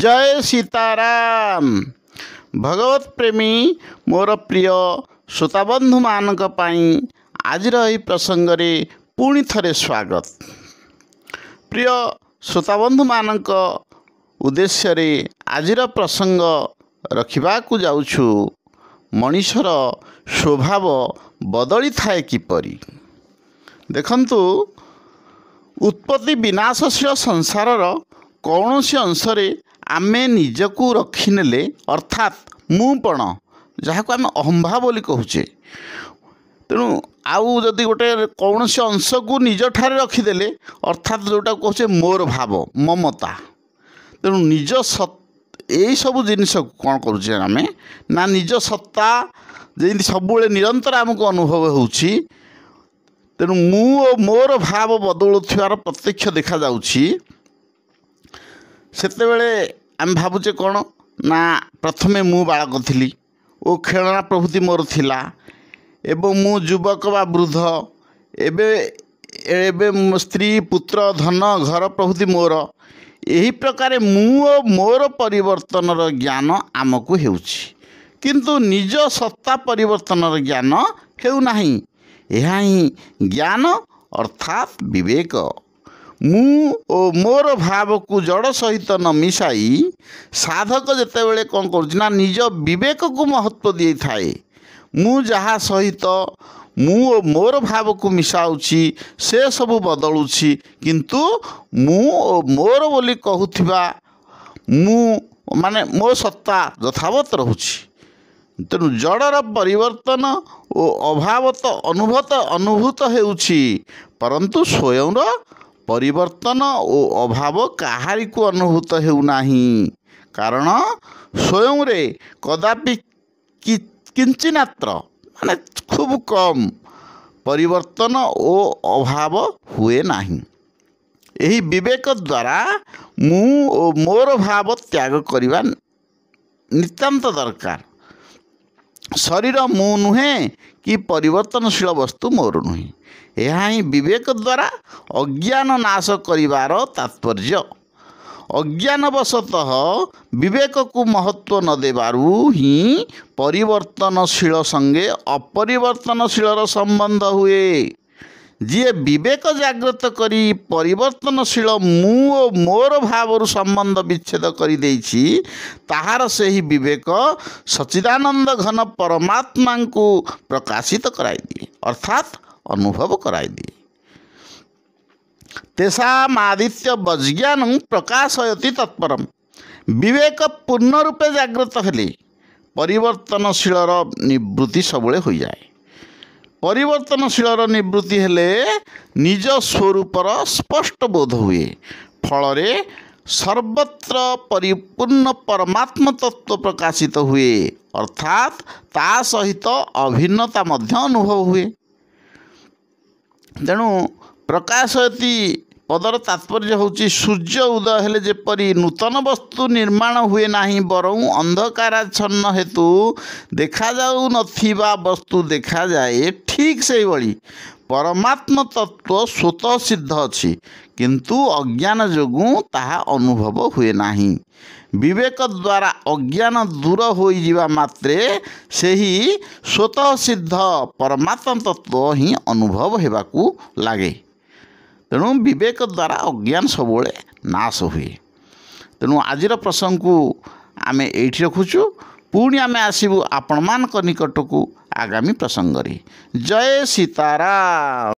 जय सीताराम। भगवत प्रेमी मोर प्रिय श्रोताबंधु मानक पाई आज प्रसंग रे पुणी थरे स्वागत। प्रिय श्रोताबंधु मानक उद्देश्य रे आजिर प्रसंग रखिबाकु जाउछु मनीषर स्वभाव बदली थाए किपरि। देखंतु उत्पत्ति विनाशशील संसारर कौनसी अंशरे आमे निजकू रखिनेले अर्थात मुपण जहाँ आम अहंभाव बोली कहूचे, तेणु आउ जदि गोटे कौन से अंश को निज ठारे रखिदेले अर्थात जोटा कहचे मोर भाव ममता, तेणु निज यही सब जिनस कौन करुचे आम ना निज सत्ता जमी सब निरंतर आमको अनुभव होउछि। तेणु मु मोर भाव बदलुथिबार प्रत्यक्ष देखा जाउछि। सेतेबेले आम भावुचे कौन ना प्रथमे मु बालक थी ओ खेलना प्रभृति मोर थिला एवं मु युवक बा वृद्ध एबे एबे स्त्री पुत्र धन घर प्रभृति मोर। यही प्रकार मु ओ मोर परिवर्तनर ज्ञान आमको हेउछि, किंतु निज सत्ता परिवर्तनर ज्ञान हेउ नाही। यह ही ज्ञान अर्थात विवेक। मु ओ मोर भाव को जड़ सहित न मिसाई साधक जेतेबेले कौन करुछि निज विवेक को महत्व दी थाए। मु जहाँ सहित मु ओ मोर भाव को मिसाउछि से सबु बदलुछि, किंतु मु ओ मोर बोली कहूथिबा मु माने मो सत्ता यथावत रहुछि। तेणु जड़र परिवर्तन ओ अभाव तो अनुभूत हेउछि, परंतु स्वयं परिवर्तन ओ अभाव काहारी को अनुभूत हेउ नाही। कारण स्वयं रे कदापि किंचिनात्र माने खूब कम परिवर्तन ओ अभाव हुए नाही। यही विवेक द्वारा मु ओ मोर भाव त्याग करिबा नितांत दरकार। शरीर मु नुहे कि परिवर्तनशील वस्तु मोर नुहे। यह ही विवेक द्वारा अज्ञान नाश करिवार तात्पर्य। अज्ञानवशतः विवेक को महत्व न देबारु ही परिवर्तनशील संगे अपरिवर्तनशील संबंध हुए। जी विवेक जागृत करी परिवर्तनशील मु ओ मोर भावर संबंध विच्छेद करी देछि, ताहार सेही विवेक सच्चिदानंद घन परमात्मा को प्रकाशित कराई दिए अर्थात अनुभव कराई दिए। तेषामादित्य वज्ञानं प्रकाशयति तत्परम। विवेक पूर्ण रूपे जागृत हेले परिवर्तनशील निवृत्ति सबुले हो जाए। परिवर्तनशील निवृत्ति हेले निज स्वरूपर स्पष्ट बोध हुए। फल सर्वत्र परिपूर्ण परमात्म तत्व प्रकाशित हुए अर्थात ता सहित अभिन्नता मध्य अनुभव हुए। तेणु प्रकाशयति पदर तात्पर्य होची सूर्य उदय हेले जेपरी नूतन वस्तु निर्माण हुए नाही, बरं अंधकाराच्छन्न हेतु देखा जाऊ नथिबा वस्तु देखा जाए, ठीक से भली परमात्म तत्व स्वतः सिद्ध अछि, किंतु अज्ञान जोगु ताहा अनुभव हुए नाही। विवेक द्वारा अज्ञान दूर हो जिवा मात्रे सेही स्वतः सिद्ध परमात्म तत्व ही अनुभव हेबाकू लागे। तेणु विवेक द्वारा अज्ञान सबुले नाश हुए। तेणु आजिर प्रसंग को आमे एठी रखुचु। पुणी आमे आसीबु आपण मान निकट को आगामी प्रसंग रे। जय सीताराम।